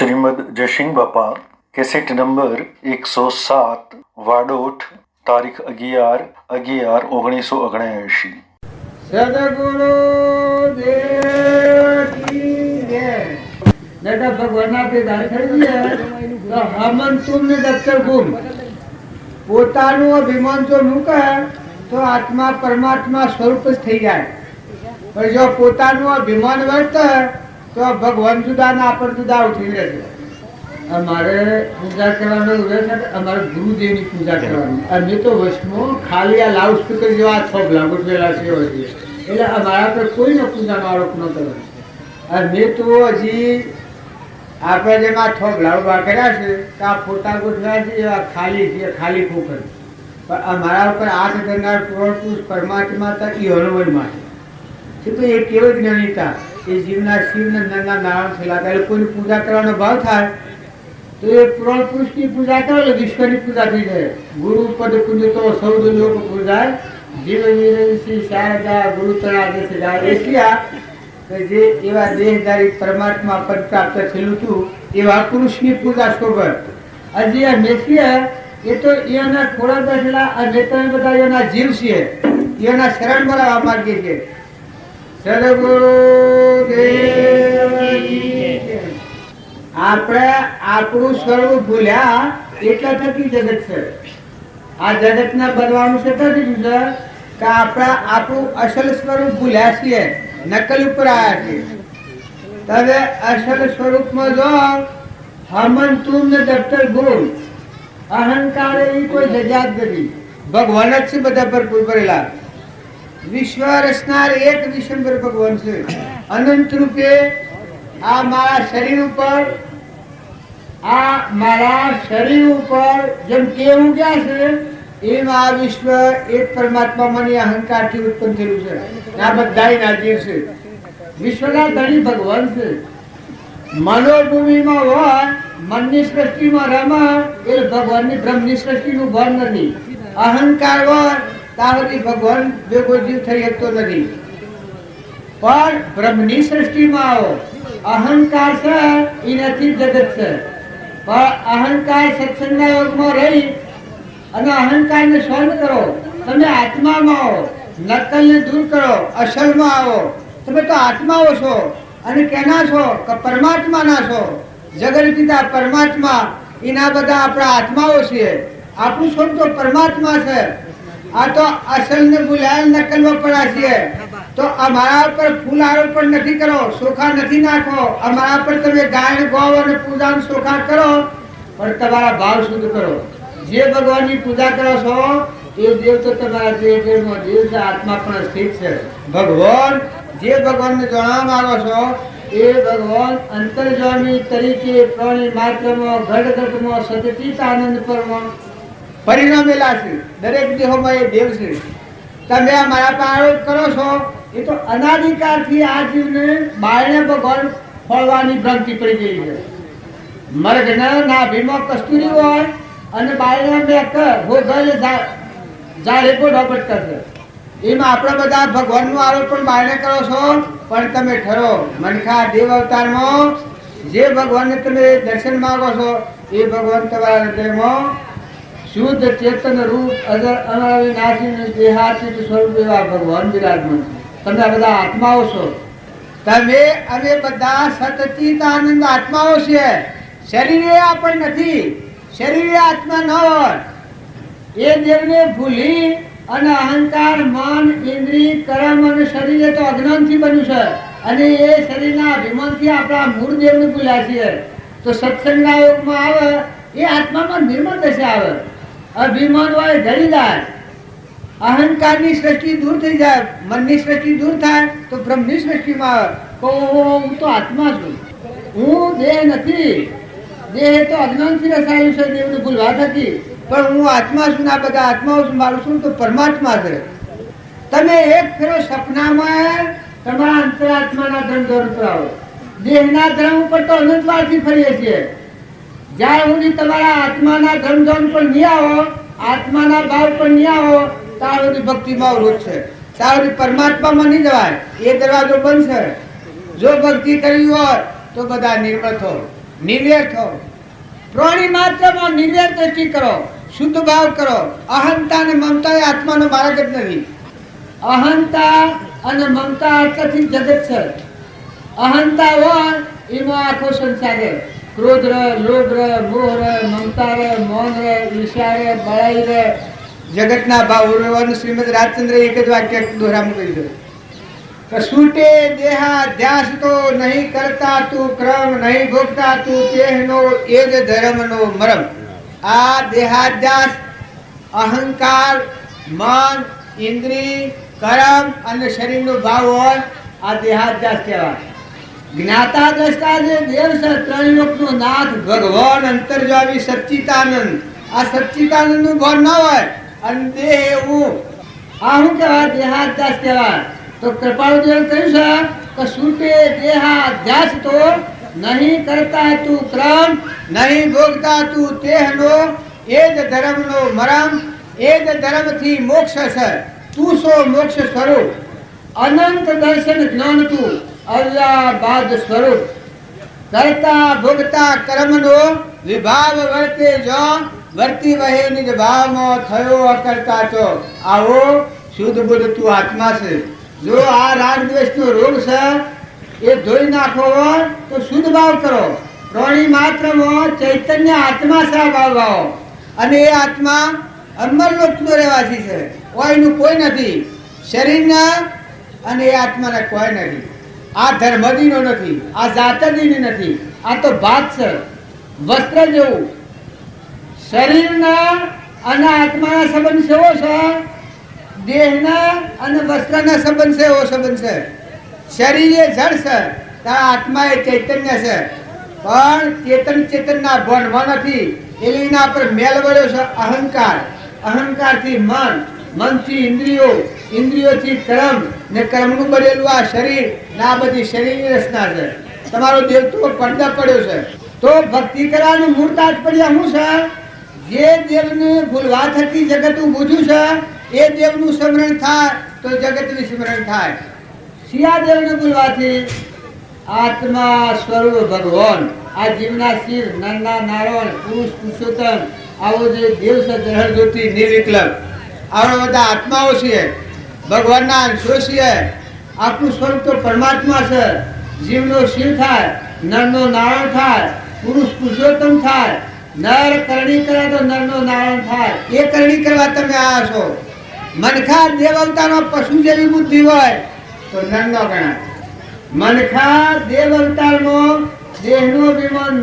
श्रीमद जयसिंह बापा cassette number 107 वाडोठ तारीख 11/11/1979। સદગુરુ દેવ કી જય। બેટા ભગવાનના તે દાખલ છે તો હમન તુમને દફતર ગુમ પોતાનું અભિમાન જો મૂકે તો આત્મા પરમાત્મા સ્વરૂપ જ થઈ જાય, પણ જો પોતાનું અભિમાન વર્તે તો ભગવાન જુદા ના પણ જુદા ઉઠી રહેશે। અમારે પૂજા કરવાનું રહેશે, અમારે ગુરુદેવની પૂજા કરવાની, અમે તો વચમાં ખાલી આ લાઉડ સ્પીકર જેવા થોભલા ગોઠવેલા છે એટલે અમારા પર કોઈનો પૂજાનો આરોપ ન કરવાનો। અમે તો હજી આપણે જેમાં થોભલા ઉભા કર્યા છે તો આ ફોટા ગોઠવ્યા છે એવા ખાલી છે, ખાલી ફોકર, પણ અમારા ઉપર આઠ ધરનાર પુરુષ પરમાત્મા હતા એ હનુમાનમાં છે તો એ કેવો જ્ઞાનીતા એ જીવના શિવને નરના નારાયણ થયેલા, એટલે કોઈની પૂજા કરવાનો ભાવ થાય તો એ પુરાણ પુરુષની પૂજા કરો એટલે વિશ્વની પૂજા થઈ જાય। ગુરુ પદ કુંજ તો સૌદ લોક પૂજાય, જીવ વિરંસી શારદા ગુરુ તળા દેશ જાય। એટલે કે જે એવા દેહધારી પરમાત્મા પદ પ્રાપ્ત થયેલું હતું એવા પુરુષની પૂજા શોભે। હજી આ મેસીએ એ તો એના ખોળા બેઠેલા અને તમે બધા એના જીવ છીએ, એના શરણ મળવા માંગીએ છીએ। સદગુરુ દેવ કી જય। આપણે આપણું સ્વરૂપ ભૂલ્યા એટલા થકી જગત છે। આ જગતના બનવાનું છે કે આપણે આપણું અસલ સ્વરૂપ ભૂલ્યા છીએ, નકલ ઉપર આવ્યા છીએ। હવે અસલ સ્વરૂપમાં જો હમન તુમ ને દફતર ગુણ અહંકાર એ કોઈ જગ્યા જ નથી, ભગવાન જ છે બધા પર ભરેલા। વિશ્વ રચનાર એક વિશ્વંભર ભગવાન છે, અનંત રૂપે આ મારા શરીર ઉપર જેમ કેવું ગયા છે એમ આ વિશ્વ એક પરમાત્મા મને અહંકારથી ઉત્પન્ન થયેલું છે। આ બધા નાજીર છે, વિશ્વના ધણી ભગવાન છે। મનોભૂમિમાં હોય, મનની સૃષ્ટિમાં રમા એ ભગવાનની બ્રહ્મની સૃષ્ટિનું ભાન નથી। અહંકાર હોય ત્યાં સુધી ભગવાન ભેગો જીવ થઈ શકતો નથી, પણ બ્રહ્મની સૃષ્ટિમાં આવો અહંકાર છે એનાથી જગત છે। પણ અહંકાર સત્સંગના યોગમાં રહી અને અહંકારને શાંત કરો, તમે આત્મામાં આવો, નકલને દૂર કરો, અસલમાં આવો। તમે તો આત્માઓ છો અને કેના છો કે પરમાત્માના છો। જગત પિતા પરમાત્મા એના બધા આપણા આત્માઓ છીએ, આપણું સ્વરૂપ તો પરમાત્મા છે। આ તો અસલને ભૂલાય નકલમાં પડ્યા છીએ, તો અમારા પર ફૂલ આરોપણ નથી કરો, સોખા નથી નાખો। અમારા પર તમે ગાય ગૌ અને પૂજાનું સોખા કરો, પણ તમારા ભાવ શુદ્ધ કરો। જે ભગવાનની પૂજા કરો છો એ દેવ તો તમારા દેહમાં દેવ છે, આત્મા પણ સ્થિત છે। ભગવાન જે ભગવાનને જાણવા માંગો છો એ ભગવાન અંતર્જામી તરીકે પ્રાણી માત્રમાં ઘટ ઘટમાં સચિત આનંદ પરમાં પરિણમેલા છે। દરેક દેહોમાં એ દેવ છે। તમે અમારા પર આરોપ કરો છો એ તો અનાદિકાળથી આ જીવને બાયણે ભગવાન ફળવાની ભ્રાંતિ પડી ગઈ છે। મર્ગના નાભીમાં કસ્તુરી હોય અને બાયણે બેક ભોગલ જાડે ગોઢો પટકા છે, એમાં આપણે બધા ભગવાનનું આરોપણ બાયણે કરો છો। પણ તમે ઠરો મનખા દેવ અવતારમાં જે ભગવાનને તમે દર્શન માંગો છો એ ભગવાન તમારા હૃદયમાં શુદ્ધ ચેતન રૂપ અજર અનાવિનાશી દેહાતીત સ્વરૂપ એવા ભગવાન વિરાજમાન છે। તમે બધા આત્માઓ છો, તમે અમે બધા સતચિત આનંદ આત્માઓ છીએ। શરીરે આપણ નથી, શરીરે આત્મા ન હોય એ દેવને ભૂલી અને અહંકાર મન ઇન્દ્રિય કર્મ અને શરીરે તો અજ્ઞાનથી બન્યું છે અને એ શરીરના અભિમાનથી આપણા મૂળ દેવને ભૂલ્યા છીએ। તો સત્સંગના યોગમાં આવે એ આત્મામાં નિર્મળ દશા આવે, અભિમાન હોય ઘડી જાય, અહંકારની સૃષ્ટિ દૂર થઈ જાય, મનની સૃષ્ટિ દૂર થાય તો બ્રહ્મની સૃષ્ટિમાં આવે તો હું તો આત્મા છું, હું દેહ નથી। દેહ તો અજ્ઞાનથી રસાયું છે દેવને ભૂલવા થકી, પણ હું આત્મા છું, આ બધા આત્માઓ છું, મારું શું તો પરમાત્મા છે। તમે એક ફેરો સપનામાં તમારા અંતરાત્માના ધર્મ ધોરણ પર આવો, દેહના ધર્મ ઉપર તો અનંતવારથી ફરીએ છીએ। જ્યાં સુધી તમારા આત્માના ધર્મ ધોરણ પર નહીં આવો, આત્માના ભાવ પર નહીં આવો ત્યાં સુધી ભક્તિમાં અવરોધ છે, ત્યાં સુધી પરમાત્મામાં નહીં જવાય, એ દરવાજો બંધ છે। જો ભક્તિ કરવી હોય તો બધા નિર્મળ થો, નિર્વેર થો. પ્રાણી માત્રમાં નિર્વેર દ્રષ્ટિ કરો, શુદ્ધ ભાવ કરો. અહંતા અને મમતા એ આત્માનો માર્ગ જ નથી. અહંતા અને મમતા અર્થથી જગત છે. અહંતા હોય એમાં આખો સંસાર રહે. ક્રોધ રહે, લોભ રહે, મોહ રહે, મમતા રહે, મૌન રહે, ઈર્ષ્યા રહે, બળાઈ રહે. જગતના ભાવ ઉરવાનું શ્રીમદ રાજચંદ્ર એક જ વાક્ય દોહરામાં કહી દો. કસૂટે દેહાધ્યાસ તો નહીં કરતા તું ક્રમ, નહીં ભોગતા તું તેહનો એ જ ધર્મનો મરમ. આ દેહાધ્યાસ, અહંકાર, મન, ઇન્દ્રિય, કર્મ અને શરીરનો ભાવ હોય આ દેહાધ્યાસ કહેવાય. જ્ઞાતા દ્રષ્ટા જે દેવ છે, ત્રણ લોકનો નાથ ભગવાન અંતર્જામી સચ્ચિતાનંદ. આ સચ્ચિતાનંદનું ભાન ના હોય અને દેહ એવું, આ શું કહેવાય? દેહાધ્યાસ કહેવાય. તો કૃપાળુદેવ કહ્યું છે કે છૂટે દેહાધ્યાસ તો નહીં કરતા તું ક્રમ, નહીં ભોગતા તું તેહનો એ જ ધર્મનો મરમ. એ જ ધર્મથી મોક્ષ છે. તું સો મોક્ષ સ્વરૂપ, અનંત દર્શન જ્ઞાન તું અવ્યાબાદ સ્વરૂપ. કરતા ભોગતા કર્મનો વિભાવ વર્તે જો, વર્તી વહે નિજ ભાવમાં થયો અકર્તા ચો. આવો શુદ્ધ બુદ્ધ તું આત્મા છે. જો આ રાગ દ્વેષનો રોગ છે એ ધોઈ નાખો હોય તો શુદ્ધ ભાવ કરો. પ્રાણી માત્રમાં ચૈતન્ય આત્મા છે. ભાવ ભાવો અને એ આત્મા અમરલોકનો રહેવાસી છે. કોઈનું કોઈ નથી. શરીરના અને એ આત્માના કોઈ નથી. આ ધર્મદીનો નથી, આ જાતદીની નથી. આ તો ભાત છે, વસ્ત્ર જેવું. શરીરના અને આત્માના સંબંધ કેવો છે? દેહના અને વસ્ત્રના સંબંધ છે એવો સંબંધ છે. શરીર એ જળ છે, તારા આત્મા એ ચૈતન્ય છે. પણ ચેતનના ભણવા નથી. એના પર મેલ વળ્યો છે અહંકાર. અહંકારથી મન, મનથી ઇન્દ્રિયો, ઇન્દ્રિયોથી કર્મ ને કર્મનું બનેલું આ શરીર ને આ બધી શરીરની રચના છે. તમારો દેવતો પડદા પડ્યો છે. તો ભક્તિ કરવાનું મૂળ તાત્પર્ય શું છે? જે દેવને ભૂલવા થકી જગત બુજ્યું છે એ દેવનું સ્મરણ થાય તો જગતનું સ્મરણ થાય. શિયા દેવને ભૂલવાથી આત્મા સ્વરૂપ ભગવાન, આ જીવના શિર, નરના નારાયણ, પુરુષ પુરુષોત્તમ, આવો જે દેવ છે ગ્રહણ જ્યોતિ નિર્વિકલ્પ, આવા બધા આત્માઓ છીએ, ભગવાનના અંશો છીએ. આપણું સ્વરૂપ તો પરમાત્મા છે. જીવનો શિર થાય, નરનો નારાયણ થાય, પુરુષ પુરુષોત્તમ થાય. નર કરણી કરે તો નરનો નારાયણ થાય. એ કરણી કરવા તમે આવ્યા છો. મનખા દેવ અવતારમાં પશુ જેવી બુદ્ધિ હોય તો નરનો ગણાય. મનખા દેવ અવતારમાં દેહનો અભિમાન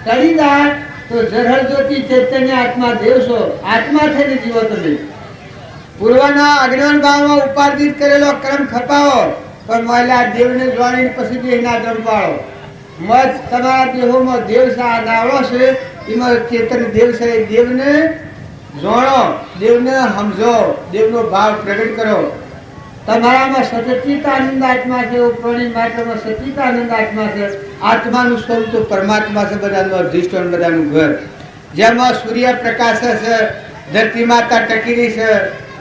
ટળી જાય તો જરહર જ્યોતિ ચૈતન્ય આત્મા દેવ છો. આત્મા થઈને જીવો તમે. પૂર્વના અજ્ઞાન ભાવમાં ઉપાર્જિત કરેલો કર્મ ખપાવો, પણ મહિલા દેવને જાણીને પછી દેહના દમ પાડો. મત તમારા દેહોમાં દેવ છે, આ નાવડો છે એમાં ચેતન દેવ છે. એ દેવને જાણો, દેવને સમજો, દેવનો ભાવ પ્રગટ કરો. તમારામાં સચિતાનંદ આત્મા છે. પ્રાણી માત્રમાં સચિતાનંદ આત્મા છે. આત્માનું સ્વરૂપ તો પરમાત્મા છે. બધાનું અધિષ્ઠાન, બધાનું ઘર. જેમાં સૂર્ય પ્રકાશે છે, ધરતી માતા ટકીરી છે,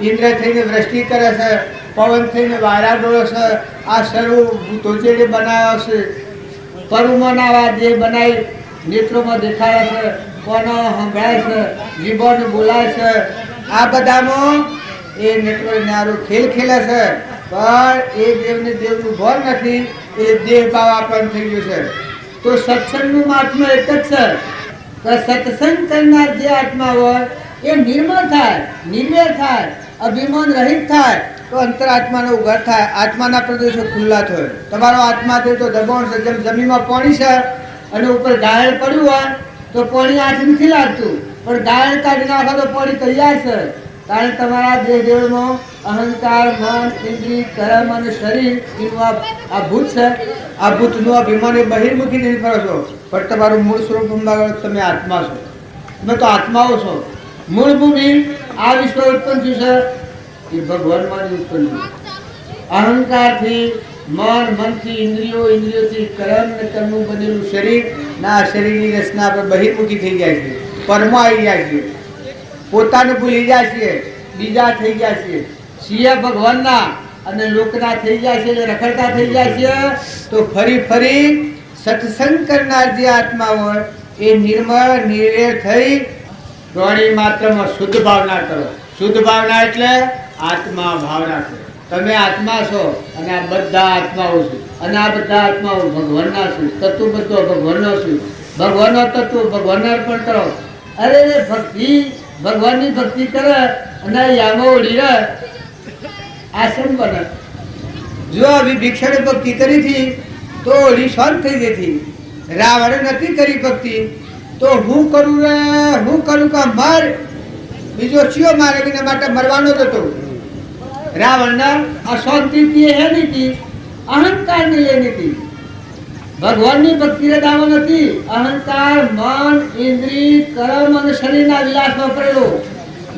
ઇન્દ્ર થઈને વૃષ્ટિ કરે છે, પવન થઈને વારા ડોળે છે. આ સર્વ ભૂતોચેડે બનાવ્યા છે. પરુમનાવા દેહ બનાવી નેત્રોમાં દેખાય છે, કોનો સંભળાય છે, જીભોને બોલાય છે. આ બધામાં એ નેત્રો નારો ખેલ ખેલે છે. પણ એ દેવને દેવનું ભાન નથી. એ દેહ ભાવ આપણને થઈ ગયું છે. તો સત્સંગનું મહાત્મા એક જ છે કે સત્સંગ કરનાર જે આત્મા હોય એ નિર્મળ થાય, નિર્વેર થાય, અભિમાન રહિત થાય તો અંતરાત્માનો ઉઘાડ થાય. આત્માના પ્રદેશો ખુલ્લા થાય. તમારો આત્મા તે તો દબાણ છે. જેમ જમીનમાં પાણી છે અને ઉપર ગાયળ પડ્યું હોય તો પાણી આંખ નથી લાગતું, પણ ગાયળ કાઢી નાખો તો પાણી તૈયાર છે. કારણ તમારા દેહ દેવમાં અહંકાર, મન, ઇન્દ્રિય, કર્મ અને શરીર એનું આ ભૂત છે. આ ભૂતનું અભિમાન એ બહિર્મુખી નહીં કરો છો, પણ તમારું મૂળ સ્વરૂપ તમે આત્મા છો. તમે તો આત્માઓ છો. મૂળ ભૂમિ આ વિશ્વ ઉત્પન્ન થયું છે એ ભગવાનમાં જ ઉત્પન્ન થયું. અહંકારથી, મનથી, ઇન્દ્રિયોથી કર્મ ને કર્મનું બનેલું શરીર ના શરીરની રચના પર બહિર્મુખી થઈ જાય છે. પરમો આવી જાય છે. પોતાને ભૂલી જાય છે, બીજા થઈ જાય છે. સિંહ ભગવાનના અને લોકના થઈ જાય છે, રખડતા થઈ જાય છે. તો ફરી સત્સંગ કરનાર જે આત્મા હોય એ નિર્મળ નિર્વેર થઈ પ્રાણી માત્રમાં શુદ્ધ ભાવના કરો. શુદ્ધ ભાવના એટલે આત્મા ભાવના કરો. તમે આત્મા છો અને આ બધા આત્માઓ છે અને આ બધા આત્માઓ ભગવાનના છે. તત્વ બધો ભગવાનનો છે. ભગવાનનો તત્વ ભગવાનને અર્પણ કરો. અરે ભક્તિ ભગવાનની ભક્તિ કરે અને યામો ઉડી રહે આશ્રમ બને. જો વિભીક્ષણે ભક્તિ કરી હતી તો ઓલી શાંત થઈ ગઈ હતી. રાવણે નથી કરી ભક્તિ તો હું કરું રે હું કરું કે મર બીજો ચિયો મારે એના માટે મરવાનો જ હતો. રાવણના અશાંતિ હે નીતિ અહંકાર ની એ નીતિ. ભગવાનની ભક્તિ દાવો નથી. અહંકાર મન ઇન્દ્રિય કર્મ અને શરીરના વિલાસમાં પડેલો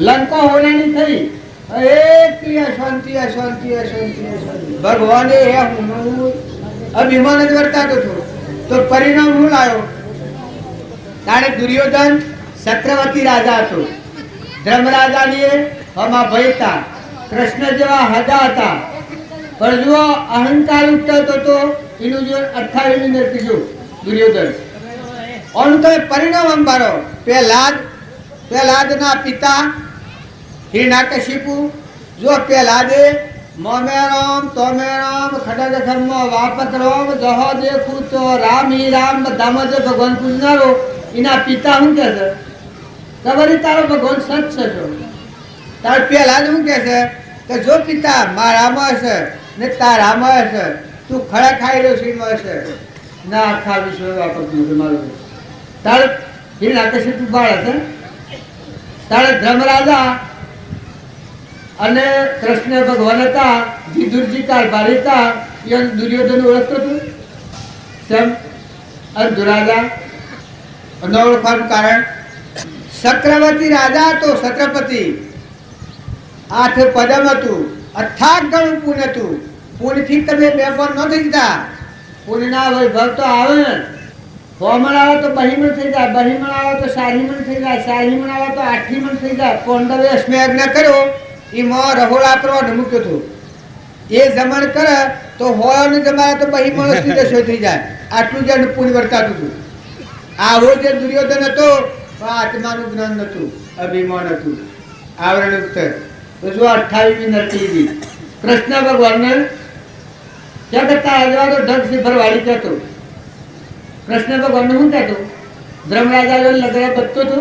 લંકા હોનાની થઈ એક અશાંતિ અશાંતિ અશાંતિ અશાંતિ. ભગવાને અભિમાન જ વર્તાતો હતો તો પરિણામ હું લાવ્યો. તારે દુર્યોધન ચક્રવર્તી રાજા હતો. ધર્મરાજાની હમા ભયતા કૃષ્ણ જેવા હદા હતા પણ જો અહંકાર ઉઠતો હતો એનું જો 28 મિનિટ કીધું દુર્યોધન ઓનું તો પરિણામ અંબારો. પહેલાદના પિતા હિરણાકશિપુ જો પહેલાદે મોમેરામ તોમેરામ ખડગ ધર્મ વાપત રામ જહ દેખું તો રામ હી રામ બધામાં જે ભગવાન પૂજનારો એના પિતા શું કહે છે ખબર તારો ભગવાન સત છે. જો તાર પહેલા શું કહે છે કે જો પિતા મારામાં હશે ને તારામાં હશે તું ખડા ખાઈ રહ્યો છે એમાં હશે ના આખા વિશ્વ વાપરતું નથી મારું. તારે હિરણાકશિપુ બાળ હશે. તારે ધર્મરાજા અને કૃષ્ણ ભગવાન હતા. વિદુરજી કારભારી હતા. એ દુર્યોધન ઓળખતો હતું તેમ અને દુરાજા ન ઓળખવાનું કારણ ચક્રવર્તી રાજા હતો. છત્રપતિ 8 પદમ હતું. અથાગ ગણું પુણ્ય હતું. પુણ્યથી તમે બેફર ન થઈ જતા. પુણ્યના વૈભવ તો આવે ને. હોમણ આવે તો બહિમણ થઈ જાય. બહિમણ આવે તો સારીમણ થઈ જાય. સારીમણ આવે તો આઠીમણ થઈ જાય. પાંડવે અશ્વયજ્ઞ કર્યો એમાં રહોળા પ્રવાહ મૂક્યો હતો. એ જમણ કરે તો હોળ જમાડે તો બહિમણ દશો થઈ જાય. આટલું જ પુણ્ય વર્તાતું હતું. આવો જે દુર્યોધન હતો આત્માનું જ્ઞાન નતું અભિમાન હતું આવરણ ઉત્તર. તો જો 28 નરતી કૃષ્ણ ભગવાનને ક્યાં કરતા આજવા તો ઢગ સિફર વાળી કહેતો. કૃષ્ણ ભગવાનને શું કહેતો ધર્મરાજા લગડા બચતો હતો.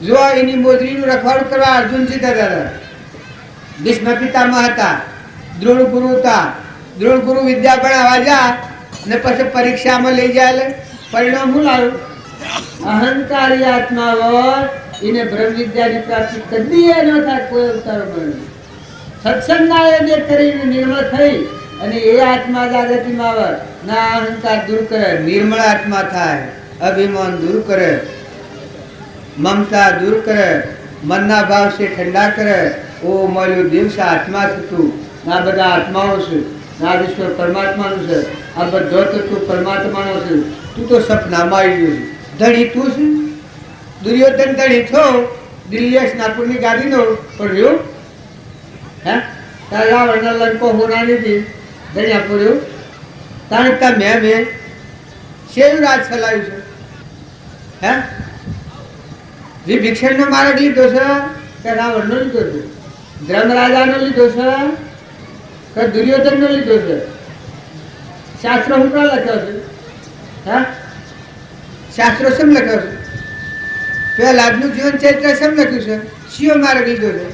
જો એની મોજરીનું રખવાડું કરવા અર્જુનજી હતા. ભીષ્મ પિતામહ હતા. દ્રોણ ગુરુ હતા. દ્રોણ ગુરુ વિદ્યા ભણાવવા જા ને પછી પરીક્ષામાં લઈ જાય પરિણામ શું લાવ્યું. અહંકારી આત્મા હોય એને બ્રહ્મ વિદ્યાની પ્રાપ્તિ કદી ન થાય. કોઈ અવતારો બને સત્સંગના એ કરીને નિર્મળ થઈ અને એ આત્મા જાગૃતિમાં આવે ના અહંકાર દૂર કરે નિર્મળ આત્મા થાય. અભિમાન દૂર કરે મમતા દૂર કરે મનના ભાવ છે ઠંડા કરે. ઓ મળ્યું દિવસ આત્મા થતું. આ બધા આત્માઓ છે. આ વિશ્વ પરમાત્માનું છે. આ બધો તત્વ પરમાત્માનો છે. તું તો સપનામાં આવી ગયું છે. ધણી તું છે. દુર્યોધન ધણી છો. દિલ્હી નાગપુરની ગાડીનો પણ રહ્યો હે તારા રાવણના લંકો હોનાની હતી ધણ્યા પૂર્યું તાણતા મેં શેનું રાજ ચલાવ્યું છે. હે વિભીક્ષણનો માર્ગ લીધો છે કે રાવણનો લીધો છે. ધર્મરાજાનો લીધો છે કે દુર્યોધનનો લીધો છે. શાસ્ત્રો શું લખ્યો છે. હા શાસ્ત્રો શેમ લખ્યો છે. પહેલાનું જીવન ચરિત્ર શેમ લખ્યું છે. શિયો માર્ગ લીધો છે.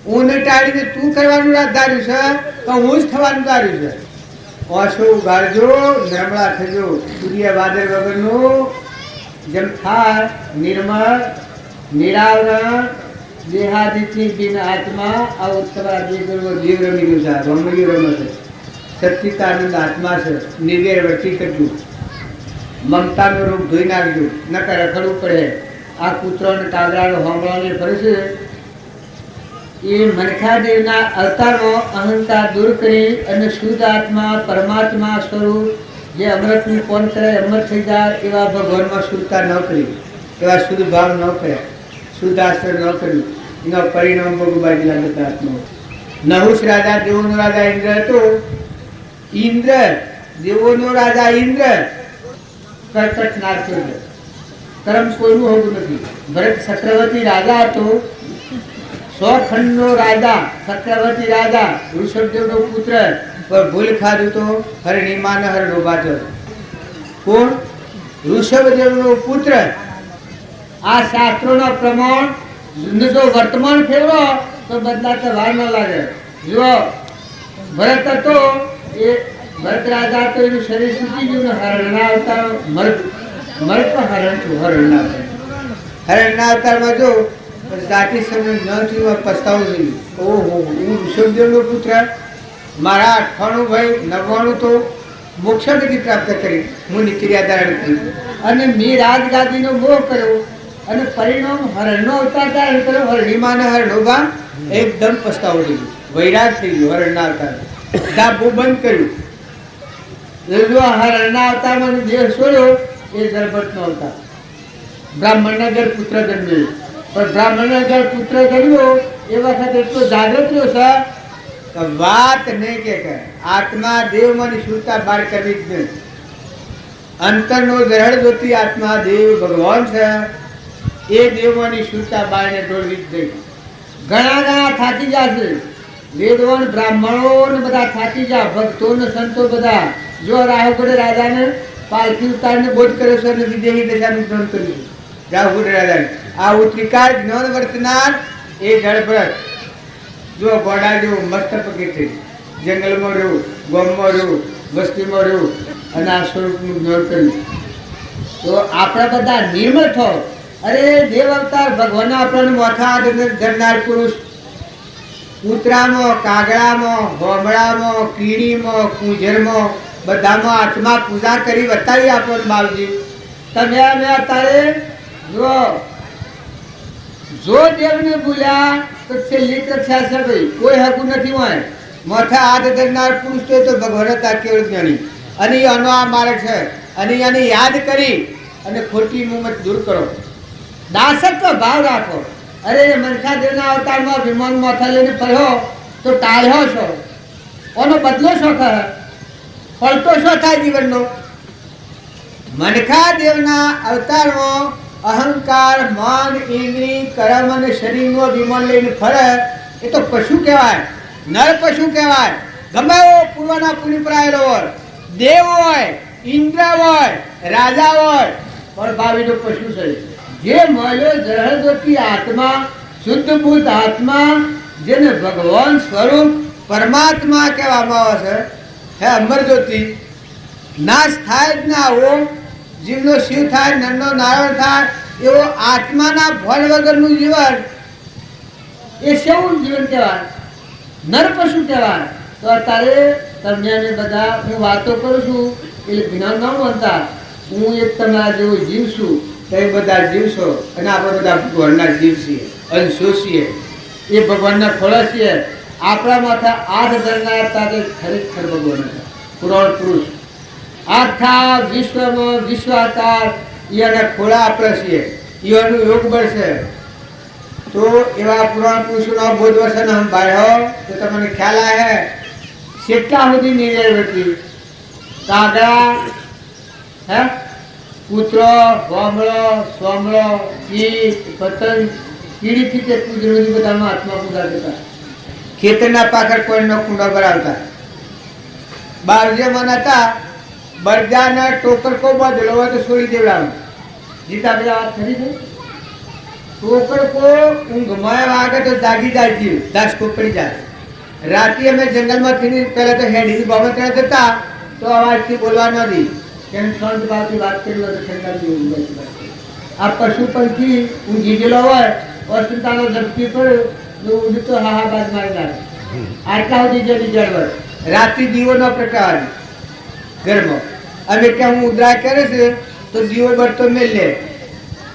ઊને ટાળીને તું કરવાનું ધાર્યું છે તો હું જ થવાનું ધાર્યું છે. ઓછો ઉગાડજો નિર્મળા થજો. સૂર્ય વાદળ વગરનું જેમ થાય નિર્મળ નિરાવરણ દેહાદિથી બિન આત્મા આ ઉત્તરા જીવ રમી ગયું છે. રમણી રમે છે. સચ્ચિદાનંદ આત્મા છે. નિર્વેર વર્તી કરજો. મમતાનું રૂપ ધોઈ નાખજો. નકર રખડવું પડે. આ કૂતરો અને કાગડાનો હોમળાને ફરે છે એ મનખાદેવના અવતારમાં અહંકાર દૂર કરી અને શુદ્ધ આત્મા પરમાત્મા સ્વરૂપ જે અમૃતનું કોણ કરે અમૃત થઈ જાય એવા ભગવાનમાં શુદ્ધતા ન કરી એવા શુદ્ધ ભાવ ન કર્યા શુદ્ધ આશ્રય ન કર્યું એનો પરિણામ ભોગવવા લાગતા આત્મા. નહુષ રાજા દેવોનો રાજા ઇન્દ્ર હતો. ઇન્દ્ર દેવોનો રાજા ઇન્દ્ર કર્કટ નાખ્યો છે. કર્મ કોઈનું હોતું નથી. ભરત ચક્રવર્તી રાજા હતો, 100 ખંડનો રાજા, ચક્રવર્તી રાજા, ઋષભદેવનો પુત્ર, પણ ભૂલ ખાધું તો હરણીમાં હરડોબા થયો. કોણ? ઋષભદેવનો પુત્ર. આ શાસ્ત્રોના પ્રમાણ જો વર્તમાન ફેરવો તો બદલાતા વાર ન લાગે. જો ભરત હતો, એ ભરત રાજા તો એનું શરીર સૂકી ગયું ને હરણના અવતાર મર્દ હરણ છું. હરણના અવતારમાં જો જાતિ સમય ન થયું, પસ્તાવું થયું. ઓહો, હું ઋષભદેવનો પુત્ર, મારા 98 ભાઈ 99 તો મોક્ષ ગતિ પ્રાપ્ત કરી, હું નીકળ્યા ધારણ કર્યું અને મેં રાજગાદીનો મોહ કર્યો અને પરિણામ હરણનો અવતાર ધારણ કર્યો. હરણીમાં હરણોબા એકદમ પસ્તાવો થઈ ગયો, વૈરાગ થઈ ગયો. હરણના અવતાર ડાબો બંધ કર્યું. હરણના અવતારમાં દેહ છોડ્યો, એ ગર્ભનો અવતાર. બ્રાહ્મણના ઘર પુત્ર જન્મ્યો, પણ બ્રાહ્મણના ઘર પુત્ર જન્મ્યો એ વખત એટલો જાગૃત રહ્યો છે કે વાત નહીં કે આત્મા દેવમાંની શુદ્ધતા બહાર કરવી જ નહીં. અંતરનો ગ્રહણ જોતી આત્મા દેવ ભગવાન છે, એ દેવમાંની શુદ્ધતા બહારને દોડવી જ નહીં. ઘણા થાકી જશે, વેદવાન બ્રાહ્મણો ને બધા થાકી જા, ભક્તો ને સંતો બધા. જો રાહુગઢ રાજાને પાલખી ઉતારીને બોધ કર્યો છે અને વિદેહી દશાનું ગ્રહણ કર્યું છે. રાહુગઢ રાજાને આ ઉત્રિકાર જ્ઞાન વર્તનાર એ જળભરત. જો ઘોડા જેવું મસ્ત પગે થઈ, જંગલમાં રહ્યું, ગામમાં રહ્યું, વસ્તીમાં રહ્યું અને આ સ્વરૂપનું જ્ઞાન કર્યું. તો આપણે બધા નિર્મળ થો. અરે દેવ અવતાર ભગવાન આપણને મોથા ધરનાર પુરુષ. કૂતરામાં, કાગડામાં, હોમળામાં, કીડીમાં, કુંજરમાં બધામાં આત્મા પૂજા કરી બતાવી આપણને બાવજી. તમે અમે અત્યારે જો દેવને ભૂલ્યા તો છેલ્લી કક્ષા છે ભાઈ, કોઈ હકું નથી હોય. મોથા હાથ ધરનાર પુરુષ તો ભગવાન હતા કેવળ જ્ઞાની, અને આનો આ માર્ગ છે. અને એને યાદ કરી અને ખોટી મુમત દૂર કરો, દાસત્વ ભાવ રાખો. અરે મનખા દેવના અવતારમાં વિમાન માથા લઈને ફર્યો તો ટાળ્યો છો, ઓનો બદલો શું કરે? પલટો શું થાય જીવનનો? મનખા દેવના અવતારમાં અહંકાર, મન, ઇન્દ્રિય, કર્મ અને શરીરનો વિમાન લઈને ફરે એ તો પશુ કહેવાય, નર પશુ કહેવાય. ગમે એવો પૂર્વના પુણ્ય પ્રાયેલો હોય, દેવ હોય, ઇન્દ્ર હોય, રાજા હોય, પણ ભાવીનો પશુ છે. જે મળ્યો જળહૃદયથી આત્મા, શુદ્ધ બુદ્ધ આત્મા, જેને ભગવાન સ્વરૂપ પરમાત્મા કહેવામાં આવે છે, હે અમરજ્યોતિ, નાશ થાય જ ના આવો. જીવનો શિવ થાય, નરનો નારાયણ થાય, એવો આત્માના ફળ વગરનું જીવન એ શેવું જીવન કહેવાય? નર પશુ કહેવાય. તો અત્યારે તમને બધા હું વાતો કરું છું એટલે જ્ઞાન ન બનતા. હું એક તમારા જેવો જીવ છું, તમે બધા જીવ છો અને આપણે બધા ભગવાનના જીવ છીએ, અંશો છીએ, એ ભગવાનના ફળો છીએ. આપણા માથા આઠ ધરનાર તારે ખરેખર ભગવાન હતા, પુરાણ પુરુષ. આખા વિશ્વમાં વિશ્વાકાર એના ખોળા આપણે છીએ, એનું યોગ બળ છે. તો એવા પુરાણ પુરુષોના બોધ વર્ષન હમ બાળ્યો તો તમને ખ્યાલ આવે કેટલા સુધી નિર્ણય કાગડા, હે કૂતરો, ભોમળો, સોમળો, કીટ, પતંગ, કીડીથી તે કુદરતી બધામાં આત્મા પૂજા કરતા. ખેતરના પાખર કોઈનો કુંડો ભરાવતા. બારજે મન હતા, બરજાના ટોકર કો બદલો હોય તો છોડી દેવડાવું. જીતા બધા વાત ખરી છે. ટોકર કો ઊંઘમાં વાગે તો જાગી જાય જીવ, દાસકો પડી જાય. રાતે અમે જંગલમાંથી પહેલા તો હેડીની બાબત જતા તો અવાજથી બોલવા ન દી, કેમ શાંત ભાવથી વાત કરી હોય તો ઠંડા. આ પશુ પંખી ઊંઘી ગયેલો હોય, અસ્મિતાનો ઝપકી પડ્યો ઉડતો હાહાબાદ મારી નાખે. આટલા સુધી જેની જળવર રાત્રિ દીવોનો પ્રકાર ઘરમાં. અમે ક્યાં હું ઉદ્રા કરે છે તો દીવો બળતો મેળ લે,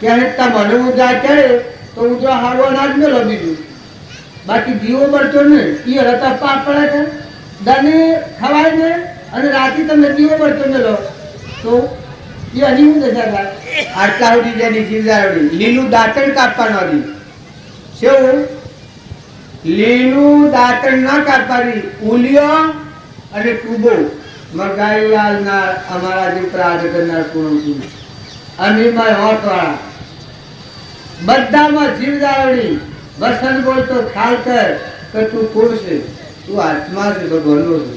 ક્યાં તમારે ઉદ્રા કરે તો ઉદ્રા હારો અનાજ મેળો બીજું, બાકી દીવો બળતો ને એ રતા પાપ પડે છે. દાને ખવાય ને અને રાતે તમે દીવો બળતો મેળો તો એ હજી હું દશા થાય. આટલા સુધી જેની જીવદારડી લીલું દાંતણ કાપવાનું હતી. શું લીલું દાંતણ ના કાપવાની, ઉલિયો અને ટૂબો મગાઈ આલનાર અમારા જે પ્રાર્થ કરનાર પૂર્ણ તું અમીમાં હોઠવાળા બધામાં જીવ દાવડી વસન બોલતો ખ્યાલ કર કે તું કોણ છે, તું આત્મા છે, ભગવાનનો છે.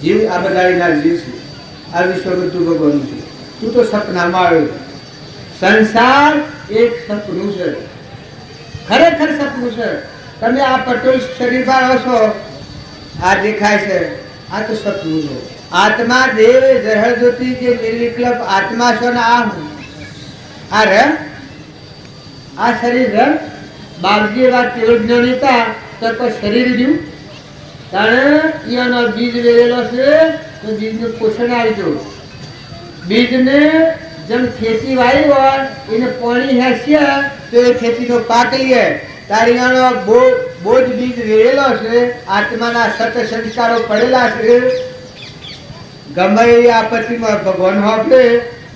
જીવ આ બધાના જીવ છે, આ વિશ્વ બધું ભગવાનનું છે. તું તો સપનામાં આવ્યો. સંસાર એક સપનું છે, ખરેખર સપનું છે. તમે આ પટોલ શરીર આવો છો, આ દેખાય છે, આ તો સપનું છે. આત્મા દેવ જહર જ્યોતિ કે નિર્વિકલ્પ આત્મા છો ને આ હું આ ર આ શરીર ર બાપજી વાત કેવળ જ્ઞાનીતા તો કોઈ શરીર રહ્યું તાણે એનો બીજ વેરેલો છે તો બીજનું પોષણ આવજો. બીજને જેમ ખેતી વાવી હોય એને પાણી હેસીએ તો એ ખેતીનો પાક લઈએ. તારીનો બોજ બીજ વેરેલો છે, આત્માના સત સંસ્કારો પડેલા છે. ગમે એ આપત્તિમાં ભગવાન હોપે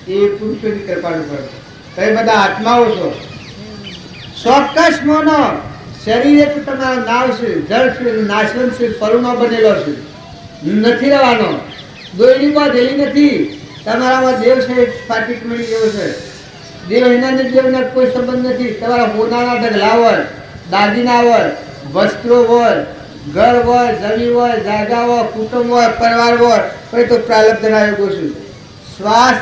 એ પુરુષોની કૃપાનું ફળ. તમે બધા આત્માઓ છો. ચોક્કસ મોનો શરીર એક તમારું નાવ છે, જળ છે, નાશવંત છે, પરુનો બનેલો છે, નથી રહેવાનો. દોયડીમાં દેલી નથી. તમારામાં દેવ છે, સ્ફાટિક મળી ગયો છે. દેવ એના દેવને કોઈ સંબંધ નથી. તમારા હોનાના ઢગલા હોય, દાગીના હોય, વસ્ત્રો હોય, ઘર હોય, જમીન હોય, જાગા હોય, કુટુંબ હોય, પરિવાર હોય, પણ તો પ્રાલબ્ધના યોગો છે. શ્વાસ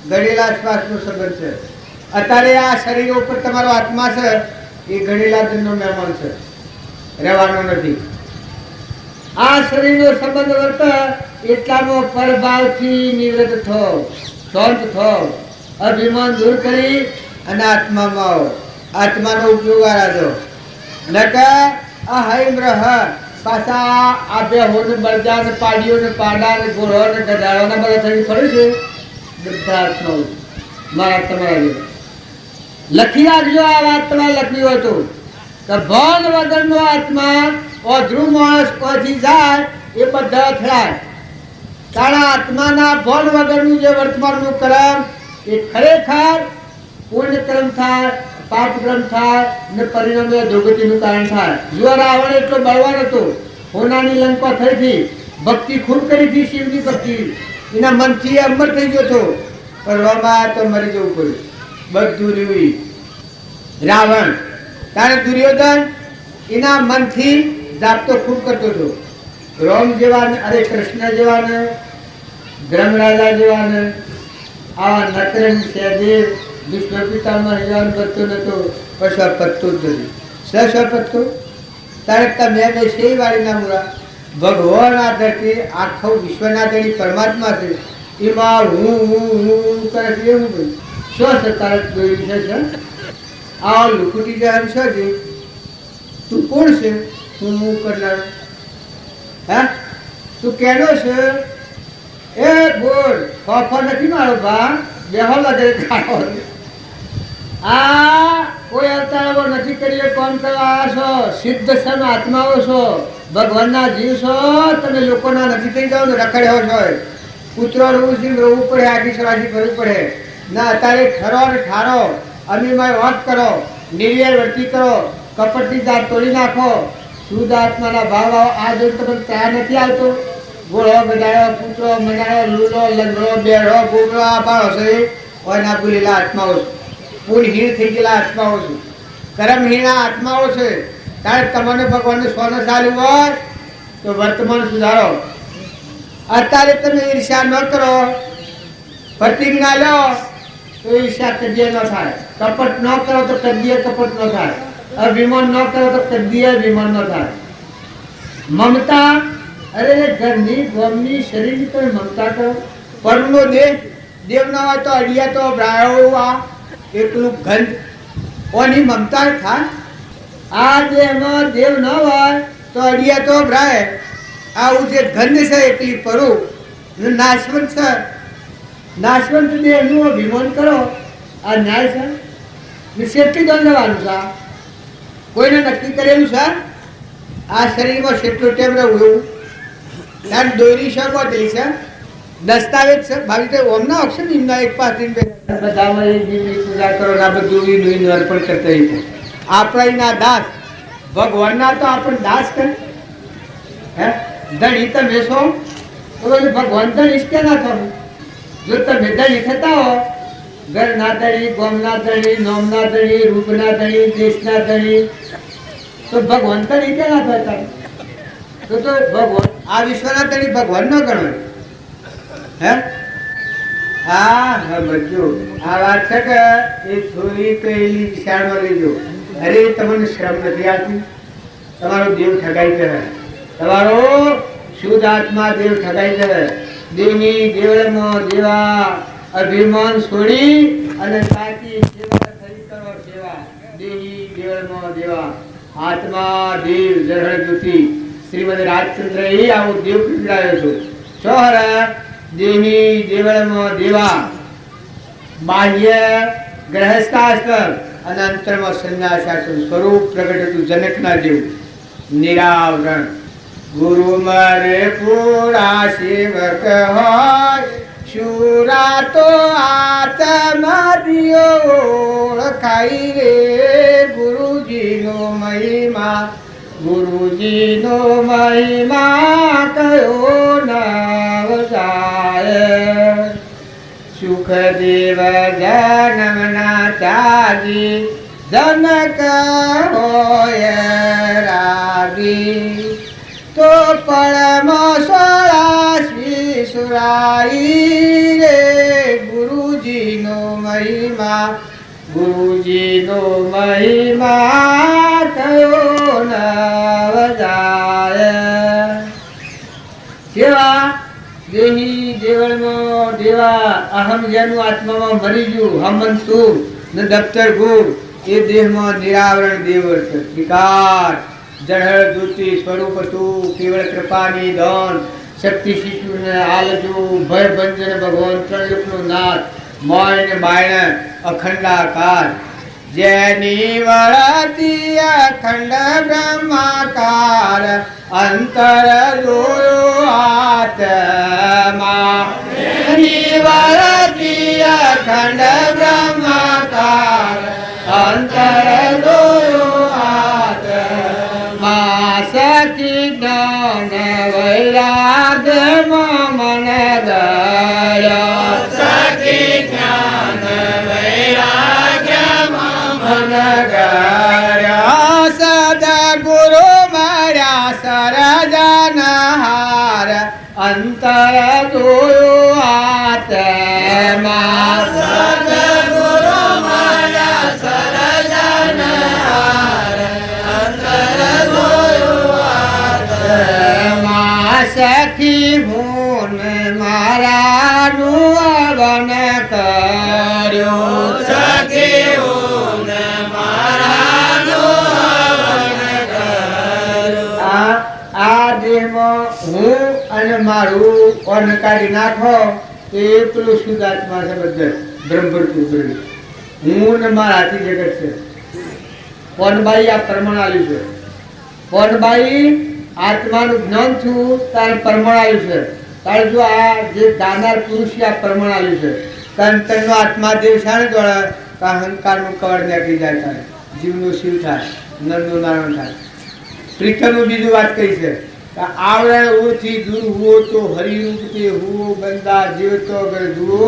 ગળેલા શ્વાસનો સંબંધ છે. અત્યારે આ શરીર ઉપર તમારો આત્મા છે એ ગણેલા દિનનો મહેમાન છે, રહેવાનો નથી. આ શરીરનો સંબંધ વર્ત એટલામાં પરભાવથી નિવૃત્ત થો, શાંત થો, અભિમાન દૂર કરી અને આત્મામાં આવો. આત્માનો ઉપયોગ આરાધો. નકર અહૈમ રહ પાછા આ બે હોને બળજા ને પાડીઓ ને પાડા ને ઘોડો ને ગધાડો ને બધા થઈ ફરે છે. બધા આત્માઓ મારા તમારા લખી રાખજો. આ વાત તમારે લખવી હોય તો ભણ વગરનો આત્મા અધરું માણસ પહોંચી જાય એ બધા અથડાય. તારા આત્માના ભણ વગરનું જે વર્તમાનનું કર્મ એ ખરેખર પૂર્ણ કર્મ થાય, પાપ કર્મ થાય ને પરિણામે દુર્ગતિનું કારણ થાય. જો રાવણ એટલો બળવાન હતો, હોનાની લંકા થઈ હતી, ભક્તિ ખૂબ કરી હતી, શિવની ભક્તિ એના મનથી અમર થઈ ગયો હતો, પણ રોમાં તો મરી જવું પડ્યું. બધું રહ્યું રાવણ. તારે દુર્યોધન એના મનથી જાપતો ખૂબ કરતો હતો. રોમ જેવાને, અરે કૃષ્ણ જેવાને, ધર્મરાજા જેવાને, આવા નકરણ સહેદેવ વિષ્ણુ પિતામાં હિજાન કરતો નતો, પછી પત્તો જ નથી. સ્વપત્તો તારે તમે બે સેઈ વાળીના મૂળા ભગવાન આ ધરતી આખો વિશ્વના ધણી પરમાત્મા છે. એમાં હું કરે છે એવું ભાઈ શું છે તારે દોરી છે? આ લુકુટી જવાનું છે જે તું કોણ છે? હું કરનાર. હા તું કેનો છે? એ બોલ ખોફા નથી મારો ભા, બેહો લગે ખાઓ. આ કોઈ અવતારો નથી કરીએ, કોમ કરવા આવ્યા છો. સિદ્ધ સમ આત્માઓ છો, ભગવાનના જીવ છો. તમે લોકોના નથી થઈ જાઓ ને રખડ્યો છો. કૂતરો રોવું છે, રોવું પડે, આખી સવાસી કરવું પડે ના. અત્યારે ખરો ને ઠારો, અમીમાં વાત કરો, નિર્વેર વર્તી કરો, કપટની દાંત તોડી નાખો. શુદ્ધ આત્માના ભાવ આ જો તમને ત્યાં નથી આવતો. ગોળો ગડાયો, કૂતરો મનાયો, લૂલો લંગડો બેડો ગોગળો આ ભાવ છે. ઓયના ભૂલેલા આત્માઓ છે, પૂરહીણ થઈ ગયેલા આત્માઓ છે, કર્મહીણા આત્માઓ છે. ત્યારે તમને ભગવાનને સોને ચાલ્યું હોય તો વર્તમાન સુધારો. અત્યારે તમે ઈર્ષ્યા ન કરો, પ્રતિજ્ઞા લો તો ઈર્ષ્યા કદીએ ન થાય. કપટ ન કરો તો કદીએ કપટ ન થાય. અભિમાન ન કરો તો કદીએ અભિમાન ન થાય. મમતા, અરે ઘરની ગમની શરીરની તમે મમતા કરો. પરનો દેહ દેવ ના હોય તો અડિયા તો બ્રાયો આ એકલું ગંધ ઓની મમતા થાય. આ દેહમાં દેવ ન હોય તો અડિયા તો બ્રાય. આવું જે ગંધ છે એકલી પરું નાશવંત છે. નાશવંત દેહનું અભિમાન કરો. આ ન્યાય છે? કેટલી દંડવાનું છે? કોઈને નક્કી કરેલું છે આ શરીરમાં કેટલું ટેમ રહેવું એવું? ત્યાં દોરી છે, બોતરી છે, દસ્તાવેજ છે. ભાવી તો ઓમના અક્ષર નિમના એક પાસ બધામાં પૂજા કરો ને આ બધું અર્પણ કરતા હોય. આપણા દાસ ભગવાનના તો આપણે દાસ કરે. હે ધણી તમે છો તો પછી ભગવાન તો ઈષ્ટ ના થવું. જો તમે ધણી થતા હો, ઘર ના ધણી, ગોમ ના ધણી, નોમ ના ધણી, રૂપ ના ધણી, દેશ ના ધણી, તો ભગવાન તો ઈષ્ટ ના થતા. તો ભગવાન આ વિશ્વના ધણી ભગવાન ન ગણવાય. હે હા બધું આ વાત છે કે એ થોડી કહેલી વિચારમાં લેજો. અરે તમને શ્રમ નથી આવતી, તમારો દેવ ઠગાઈ કરે, તમારો શુદ્ધ આત્મા દેવ ઠગાઈ કરે. દેવની દેવળમાં દેવા અભિમાન છોડી અને સાચી સેવા ખરી કરો. સેવા દેવી દેવળમાં દેવા આત્મા દેવ જરહળ જ્યોતિ. શ્રીમદ રાજચંદ્ર એ આવો દેવ પીવડાયો છો. ચોર દેવી દેવળમાં દેવા બાહ્ય ગ્રહસ્થાશ્રમ અને અંતરમાં સંન્યાસાશ્રમ સ્વરૂપ પ્રગટ હતું જનકના જેવું નિરાવરણ. ગુરુ મારે પૂરા સેવક હોય, શુરા તો આત્મા દિયો ઓળખાઈ રે. ગુરુજીનો મહિમા, ગુરુજીનો મહિમા કયો નામ જાય. સુખદેવ જન્મના ત્યાગી, જનક હોય રાગી. તો પરમ સોળાશી સુરાઈ રે. ગુરુજીનો મહિમા, ગુરુજીનો મહિમા કયો નવ જાય. સેવા દેહી દેવળમાં દેવા. અહમ જેનું આત્મામાં મરી ગયું, હમન તું ને દફતર ગુર, એ દેહમાં નિરાવરણ દેવળ છે. વિકાર જળહળ જ્યોતિ સ્વરૂપ તું, કેવળ કૃપાની દાન, શક્તિ શિશુને આલજો. ભય ભંજન ભગવાન ત્રણયુગનો નાથ, મોય ને બાયણ અખંડાકાર. જેની વળતી અખંડ બ્રહ્માકાર, અંતર જોયો આત્મા. જેની વળતી અખંડ બ્રહ્માકાર, અંતર જોયો આત્મા. સખી જ્ઞાન વૈરાગ મન દયા. સખી જ્ઞાન વૈરાગ મન ગયા. સદગુરુ મારા સરજનહાર, અંતર જોયો આત્મા. સદગુરુ મારા સરજનહાર, અંતર જોયો આત્મા. સખી ભૂન મારા નું કર્યો. સખી ભૂન મારા નું કર્યો. આ દેહમાં હું અને મારું ઓન કાઢી નાખો એ પેલું શુદ્ધાત્મા છે. બધા બ્રહ્મપુર હું ને મારાથી જગત છે. કોનબાઈ આ પ્રમાણ આવ્યું છે. કોનબાઈ આત્માનું જ્ઞાન છું તારે પ્રમાણ આવ્યું છે. તારે જો આ જે દાનાર પુરુષ આ પ્રમાણ આવ્યું છે. તનનો આત્મા દેવ શાણે દોડે તો અહંકારનું કવર નાખી જાય. થાય જીવનું શિવ થાય, નરનું નારાયણ થાય. પ્રીતમનું બીજું વાત કહી છે કે આવરણ ઓથી દૂર હુઓ તો હરિરૂપથી હુઓ બંદા જીવતો અગર જુઓ.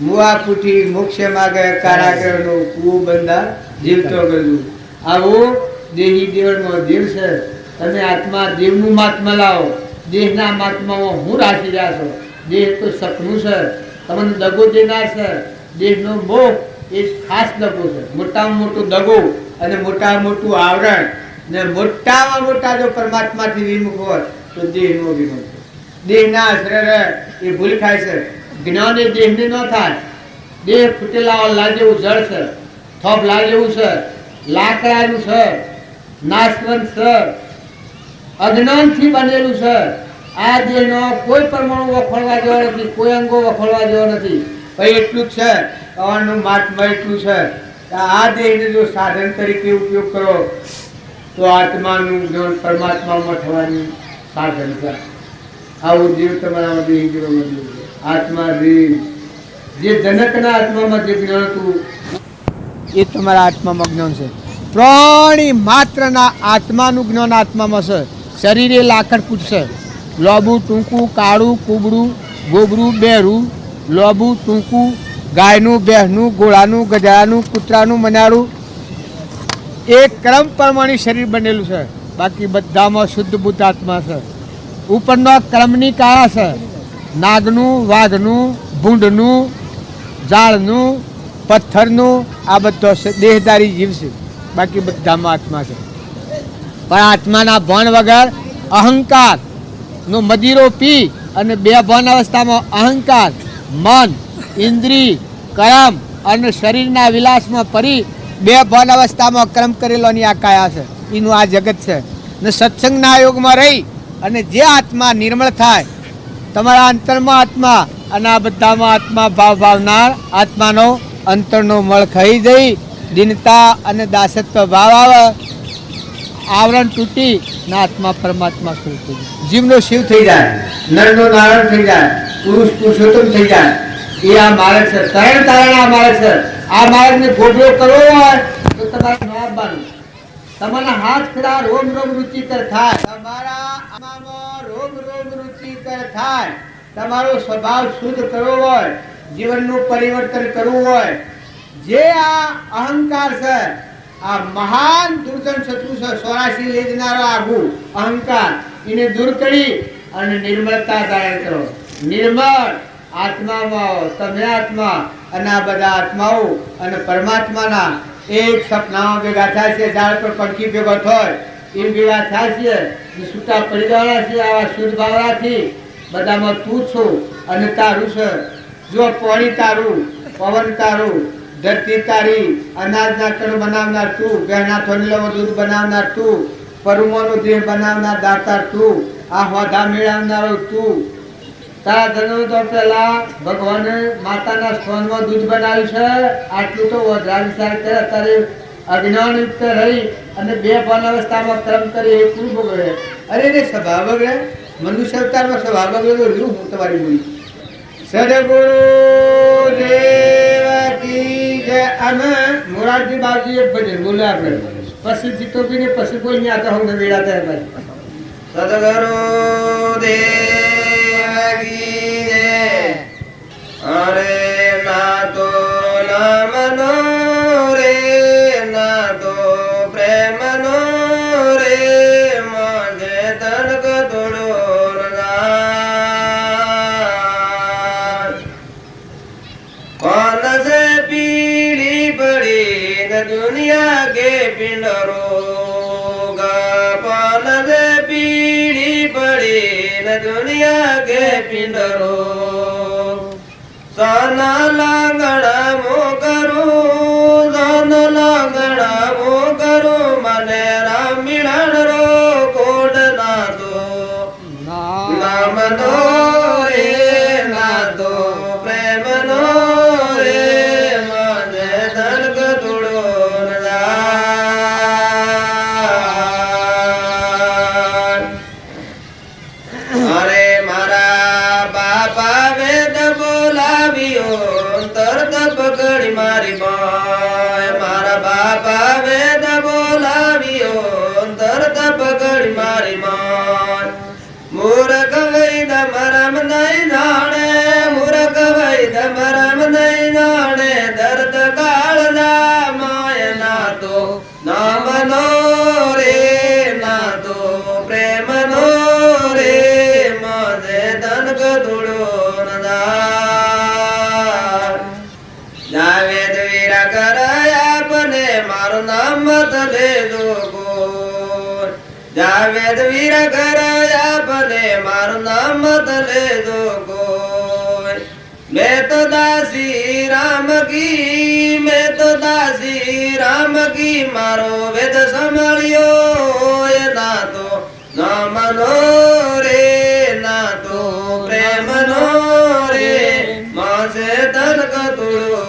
મુઆ પુઠી મોક્ષ માગે કારાગરનો કુવો બંદા જીવતો અગર જુઓ. આવો દેહી દેવળમાં દેવ છે. તમે આત્મા દેવનું મહાત્મા લાવો. દેહના મહાત્મામાં હું રાખી રહ્યા છો. દેહ તો સપનું છે, તમને દગો દેનાર છે. દેહનો મોહ એ ખાસ દગો છે. મોટામાં મોટો દગો અને મોટામાં મોટું આવરણ ને મોટામાં મોટા જો પરમાત્માથી વિમુખ હોય તો દેહનો વિમુખ. દેહના આશ્રય એ ભૂલ ખાય છે. જ્ઞાન એ દેહને ન થાય. દેહ ફૂટેલા લા જેવું જળ છે, થોપ લા જેવું છે, લાકડાનું છે, નાશવંત છે, અજ્ઞાનથી બનેલું છે. આ દેહનો કોઈ પરમાણુ વખોડવા જેવો નથી, કોઈ અંગો વખોડવા જેવો નથી. ભાઈ એટલું જ છે. કવાનું મહાત્મા એટલું છે કે આ દેહને જો સાધન તરીકે ઉપયોગ કરો તો આત્માનું જ્ઞાન પરમાત્મામાં થવાની સાધન છે. આવું જીવ તમારામાં દેહ જીવનમાં જીવ છે. આત્મા દેહ જે જનકના આત્મામાં જે જ્ઞાન હતું એ તમારા આત્મામાં જ્ઞાન છે. પ્રાણી માત્રના આત્માનું જ્ઞાન આત્મામાં છે. શરીર એ લાકડ પૂછશે, લોબું ટૂંકું કાળું કુબડું ગોબરું બેરું લોબું ટૂંકું ગાયનું ભેંસનું ઘોડાનું ગધાનું કૂતરાનું મનાડું એક ક્રમ પ્રમાણે શરીર બનેલું છે. બાકી બધામાં શુદ્ધ બુદ્ધ આત્મા છે. ઉપરનો ક્રમની કાળા છે. નાગનું વાઘનું ભૂંડનું ઝાડનું પથ્થરનું આ બધો દેહદારી જીવ છે. બાકી બધામાં આત્મા છે. પણ આત્માના ભાન વગર અહંકાર નો મદિરો પી અને બે ભાન અવસ્થામાં અહંકાર મન ઇન્દ્રિય કર્મ અને શરીરના વિલાસમાં પડી બે ભાન અવસ્થામાં કર્મ કરેલોની આ કાયા છે. એનું આ જગત છે. ને સત્સંગના યોગમાં રહી અને જે આત્મા નિર્મળ થાય તમારા અંતરમાં આત્મા અને આ બધામાં આત્મા ભાવ ભાવનાર આત્માનો અંતરનો મળ ખાઈ જઈ દિનતા અને દાસત્વ ભાવ આવે આવરણ તૂટી ના આત્મા પરમાત્મા સ્વરૂપ થઈ જાય. જીવનો શિવ થઈ જાય, નરનો નારાયણ થઈ જાય, પુરુષ પુરુષોત્તમ થઈ જાય. એ આ માર્ગ છે. તરણ તારણ આ માર્ગ છે. આ માર્ગને ભોગવો કરવો હોય તો તમારે આપવાનું. તમારા હાથ ખડા રોમ રોમ રુચિકર થાય. તમારા આમાં રોમ રોમ રુચિકર થાય. તમારો સ્વભાવ શુદ્ધ કરવો હોય, જીવનનું પરિવર્તન કરવું હોય, જે આ અહંકાર છે આ મહાન દુર્જન શત્રુ છે. 84 લેજનારો આગુ અહંકાર એને દૂર કરી અને નિર્મળતા ધારણ કરો. નિર્મળ આત્મામાં આવો. તમે આત્મા અને આ બધા આત્માઓ અને પરમાત્માના એક સપનામાં ભેગા થાય છે. ઝાડ પર પંખી ભેગો થાય એમ ભેગા થાય છે. છૂટા પડી જવાના છે. આવા શુદ્ધ ભાવનાથી બધામાં તું છું અને તારું છે. જો પાણી તારું, પવન તારું, ધરતી તારી, અનાજના કણ બનાવનાર તું, ગહેના થોડીલામાં દૂધ બનાવનાર તું, પરુમાનો દેહ બનાવનાર દાતાર તું, આ હોધા મેળવનારો તું. તારા જન્મ તો પહેલા ભગવાને માતાના સ્તનમાં દૂધ બનાવ્યું છે. આટલું તો વધરા વિચાર કરે. અત્યારે અજ્ઞાનયુક્ત રહી અને બે ભાન અવસ્થામાં કર્મ કરી એ શું બગડે? અરે રે સ્વભાવ બગડે. મનુષ્ય અવતારમાં સ્વભાવ બગડે તો રહ્યું હું તમારી બોલી. સદગુરુ દેવ કી જય. અને મોરારજી બાપજી એક ભજન બોલે આપણે પછી જીતો પીને પછી કોઈ નહીં આતા હું વેળા થાય ભાઈ. સદગુરુ દેવ કી જય. અરે ના તો નામનો રે ના તો પ્રેમનો રે મજે તનક તોડો कौन से पीली पड़ी न दुनिया के पिंडरोगा. कौन से पीली पड़ी न दुनिया के पिंडरो. सोना लांगड़ा मो करूं, सोना लांगड़ा मो करूं, मने राम मिलन रो कोड ना दो नाम दो रे ना दो प्रेम नो. મારી બાય મારા બાપા વેદ બોલાવ્યો તરત પકડી મારી બાય. મૂર્ખ વૈદ મરમ નહીં જાણે, મૂર્ખ વૈદ મરમ નહીં જાણે, દર્દ કાળના માય ના તો નામ નો રે ના તો પ્રેમ નો રે મજે ધનક ધૂળો જાવેદ વીરા કરાયા બને મારું નામ મત લેજો ગોર. જાવેદ વીરા કરાયા બને મારું નામ મત લેજો ગોર. મેં તો દાસી રામ કી, મેં તો દાસી રામ કી, મારો વેદ સંભળ્યો એ ના તો નામ નો રે ના તો પ્રેમ નો રે માસે તનક તુળો.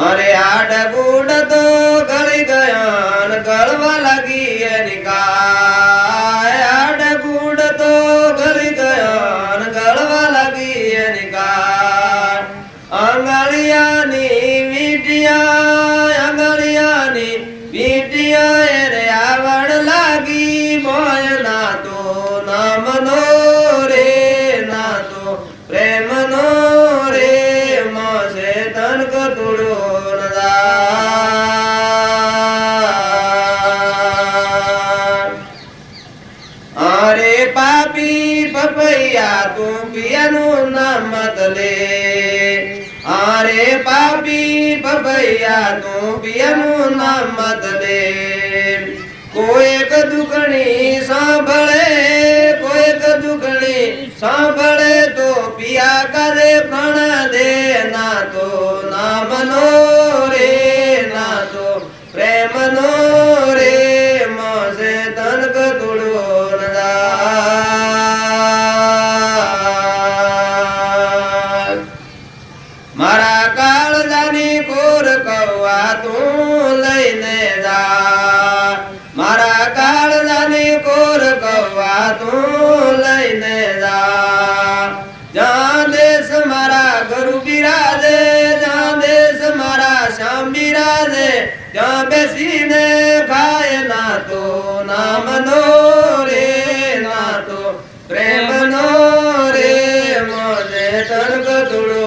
અરે આડ ગુડ તો ગળી ગયા ગળવા લાગી એની ગાય. આડ ગુડ તો ગળી ગયા ગળવા લાગી એની ગાય. આંગળિયાની પ્રેમનો રે મોસે તન કતુડો અરે પાપી પપૈયા તું પિયાનું નામ મત લે અરે પાપી પપૈયા તું પિયાનું નામ મત લે કોઈક દુખણી સાંભળે તો પિયા કરે પ્રાણ દે ના તો નામનો રે ના તો પ્રેમનો રે મોસે તન કતુડો મારા કાળજાની કોર કવા તું લઈને જા મારા કાળજાની કોર કવા તું લઈને જા જ્યાં દેશ મારા ગુરુ બિરાજે જ્યાં દેશ મારા શ્યામ બિરાજે ત્યાં બેસીને ખાય ના તો નામનો રે ના તો પ્રેમનો રે મોજે તન કતુડો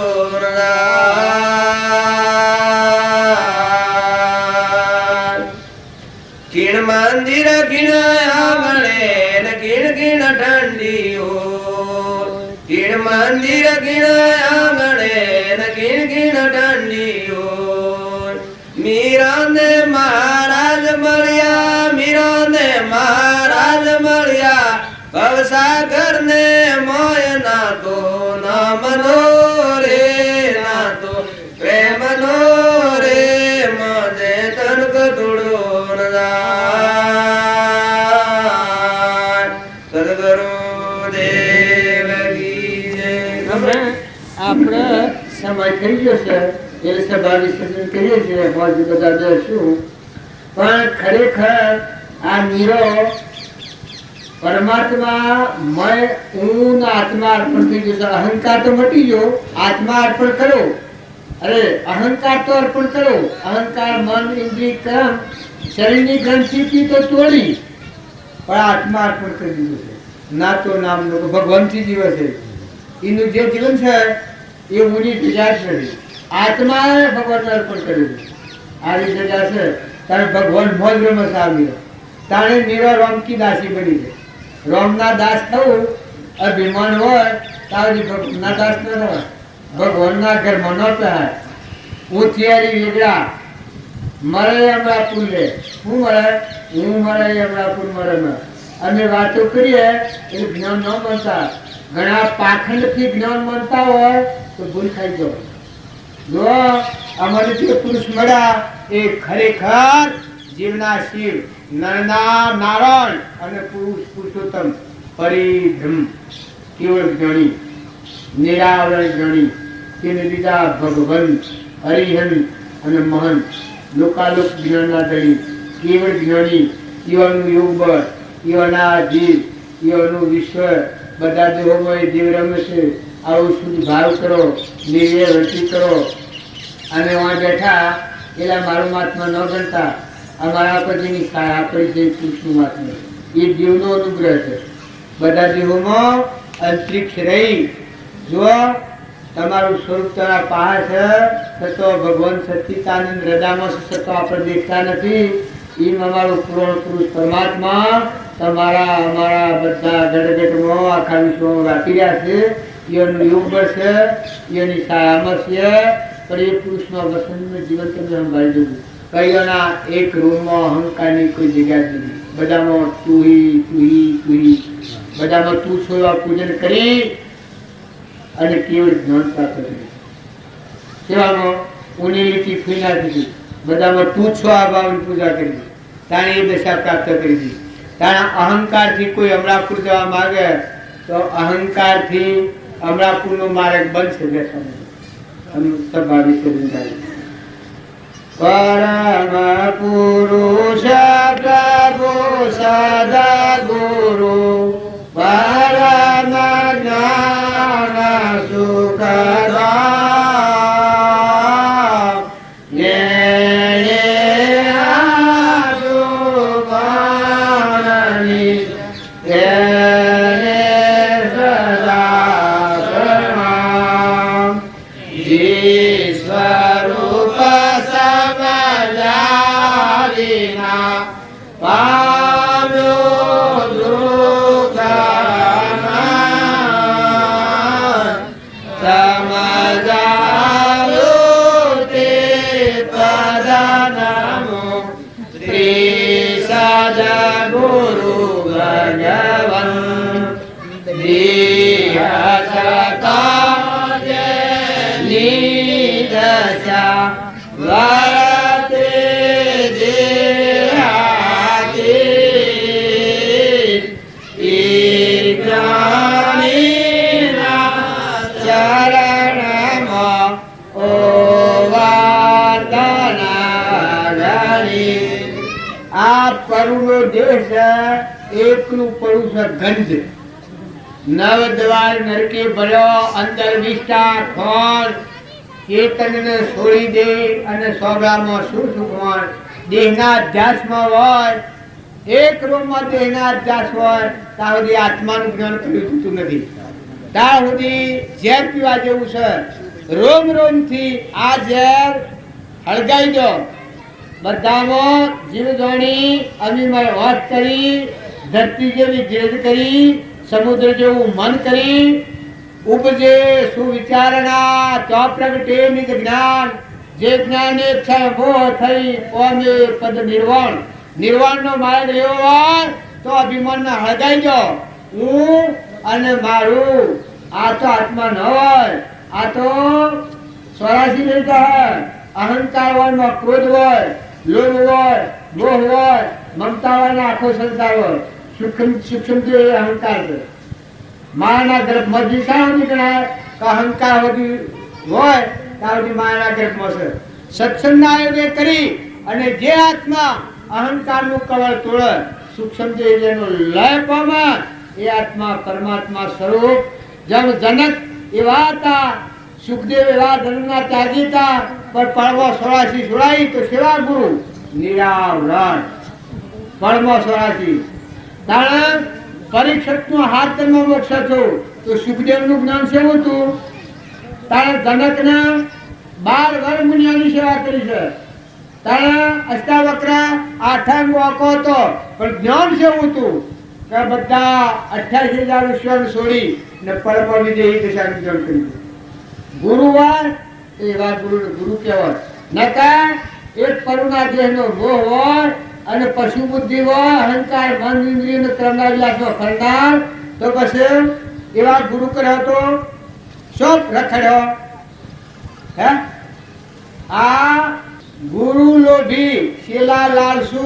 કીણ મંદિર કીણ આંગણે ને કીણ કીણ ઠંડીઓ કીણ મંદિર કીણ આંગણે ને કીણ કીણ ઠંડીઓ મીરાને મહારાજ મળ્યા ભવસાગર ને મોય ના તો નામનો રે ના તો પ્રેમનો રે મોજે તન કતુડો આપણે સમય થઈ ગયો છે એ સભા વિસર્જન કરીએ છીએ બધા દર્શું પણ ખરેખર આ નીરો પરમાત્મા મય હું આત્મા અર્પણ થઈ ગયો છે અહંકાર તો મટી ગયો આત્મા અર્પણ કરો અરે અહંકાર તો અર્પણ કરો અહંકાર મન ઇન્દ્રિય કર્મ શરીરની ગ્રંથિથી તો તોડી પણ આત્મા અર્પણ કરી દીધું છે ના તો નામનો ભગવાનથી જીવન છે એનું જે જીવન છે એ ઊંડી વિચાર નથી આત્મા ભગવાન અર્પણ કર્યું આ રીતે જશે તારે ભગવાન મોજ રમસ આવ્યો તારે નીરો રોમકી દાસી બની છે રોમના દાસ થવું અભિમાન હોય તારે ભગવાનના દાસ ન થવાય ભગવાનના ઘરમાં ન પહેરાય હું થિયરી વેગડા મળે અમરાપુર લે શું મળે હું મળે અમરાપુર મળે અમે વાતો કરીએ એટલે જ્ઞાન ન મળતા ઘણા પાખંડથી જ્ઞાન મળતા હોય તો ભૂલ ખાઈ જાવ જો અમારે જે પુરુષ મળ્યા એ ખરેખર જીવના શિવ નરના નારાયણ અને પુરુષ પુરુષોત્તમ પરિબ્રહ્મ કેવળ જ્ઞાની નિરાવરણ જ્ઞાની તેને બીજા ભગવંત હરિહંત અને મહંત લોકાલોક જ્ઞાનના ધણી કેવળ જ્ઞાની ઈવાનું યોગ બળ ઈવાના જીવ ઈવાનું વિશ્વ બધા દેહોમાં દેવ રમે છે આવું શુદ્ધ ભાવ કરો નિર્ય વૃત્તિ કરો અને વहाँ બેઠા એલા મારું મહાત્મા ન ગણતા અમારા પતિની સહાય આપણી છે કૃષ્ણ મહાત્મા એ દેવનો અનુગ્રહ છે બધા દેહોમાં અંતરિક્ષ રહી જો તમારું સ્વરૂપ તમારા પાસે છે તો ભગવાન સચ્ચિદાનંદ હૃદયમાં છે તો આપણે દેખતા નથી એમ અમારું પૂર્ણ પુરુષ પરમાત્મા તમારા અમારા બધા ગડગટમાં આખા વિશ્વમાં વ્યાપી રહ્યા છે એનું યોગ બળ છે એની સહાયમાં છે પણ એ પુરુષમાં વસંતનું જીવન તમે સંભાળી દેવું કઈઓના એક રૂમમાં અહંકારની કોઈ જગ્યા નથી બધામાં તુહી બધામાં તું છોડવા પૂજન કરી અને કેવળ જ્ઞાન પ્રાપ્ત કરી સેવામાં ઉનેલીથી ફી નાખી બધામાં તું છો આ ભાવની પૂજા કરી તાણે એ દશા પ્રાપ્ત કરી હતી તારા અહંકારથી કોઈ અમરાપુર જવા માંગે તો અહંકારથી અમરાપુરનો માર્ગ બનશે બેસવાનો સભા વિસર્જન થાય પરમ પુરુષ પ્રભુ સદા ગુરુ પરમ જ્ઞાન સુખદામ સદા સ્વરૂપ સમજાવીના પામ્યો દુઃખમાં સમજાવ્યો તે પદનામો શ્રી સદા ગુરુ ભગવન નિદશા વરતે દેહાતી જ્ઞાનીના ચરણમાં ઓવાર્તનાગણી આ પરુનો દેશ એકલું પડું છે ગંધ નવ દ્વાર નરકે ભર્યો અંદર વિષ્ટા ખોર ચેતનને છોડી દે અને સોગામાં શું સુખમાં દેહના અધ્યાસમાં હોય એક રૂમમાં દેહના અધ્યાસ હોય ત્યાં સુધી આત્માનું જ્ઞાન કર્યું થતું નથી ત્યાં સુધી ઝેર પીવા જેવું છે રોમ રોમથી આ ઝેર હળગાઈ દો બધામાં જીવજોણી અમીમય વાત કરી ધરતી જેવી જેદ કરી સમુદ્ર જેવું મન કરી ઉપજે સુવિચારણા તો પ્રગટે નિજ જ્ઞાન જે જ્ઞાન ઈચ્છા મોહ થઈ ઓમે પદ નિર્વાણ નિર્વાણનો માર્ગ એવો હોય તો અભિમાનને હળગાઈ દો હું અને મારું આ તો આત્મા ન હોય આ તો 84 રહેતા હોય અહંકાર હોય ક્રોધ હોય લોભ હોય મોહ હોય મમતા હોય આખો સંસાર હોય સૂક્ષ્મ જે અહંકાર છે માયાના ગર્ભમાં દિશા નીકળાય કે અહંકાર બધી હોય ત્યાં સુધી માયાના ગર્ભમાં છે સત્સંગના આયોજન કરી અને જે આત્મા અહંકારનું કવળ તોડે સૂક્ષ્મ જેનો લય પામે એ આત્મા પરમાત્મા સ્વરૂપ જેમ જનક એવા હતા સુખદેવ એવા ધર્મના ત્યાગી હતા પણ પડવો 84 છોડાઈ તો સેવા ગુરુ નિરાવરણ પડવો 84 કારણ પરીક્ષિતનો હાથમાં મોક્ષ હતો તો સુખદેવનું જ્ઞાન કેવું હતું તારે જનકને 12 વર્ષ મુનિઓની સેવા કરી છે તારે અષ્ટાવક્ર આઠાંગ વાકો હતો પણ જ્ઞાન કેવું હતું કે બધા 28,000 વિશ્વને છોડી ને પરમ વિજયી દશાનું જ્ઞાન કર્યું ગુરુ હોય એવા ગુરુ કહેવાય નકા એક પરુના દેહનો મોહ હોય અને પશુ બુદ્ધિ હોય અહંકાર મન ઇન્દ્રિય ત્રણના વિલાસમાં ફરનાર તો પછી એવા ગુરુ કર્યો તો શું રખડ્યો હે આ ગુરુ લોભી શેલા લાલસુ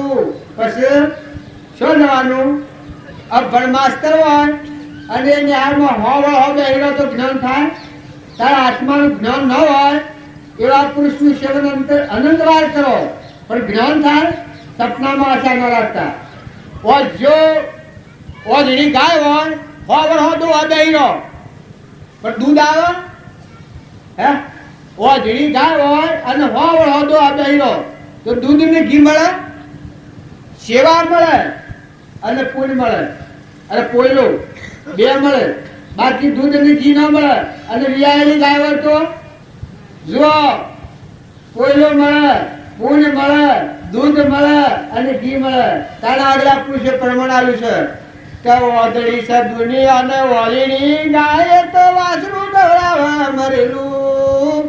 પછી શું જવાનું અભણ માસ્તર હોય અને એને હાલમાં હો બેહરો તો જ્ઞાન થાય તારા આત્માનું જ્ઞાન ન હોય એવા પુરુષનું સેવન અનંતવાર કરો પણ જ્ઞાન થાય સપનામાં આશા ન રાખતા જો ઓજડી ગાય હોય હો દો બેહરો પણ દૂધ આવે હે ઓજડી ગાય હોય અને હો દો બેહરો તો દૂધ ને ઘી મળે સેવા મળે અને પુલ મળે અને પોયલું બે મળે બાકી દૂધ ને ઘી ન મળે અને વિયાયેલી ગાય હોય તો જુઓ પોયલો મળે પુલ મળે દૂધ મળે અને ઘી મળે તારા આગલા પુરુષે પ્રમાણ આવ્યું છે કે ઓદળી છે દુનિયા અને ઓલીની ગાય તો વાસરું દવડાવવા મરેલું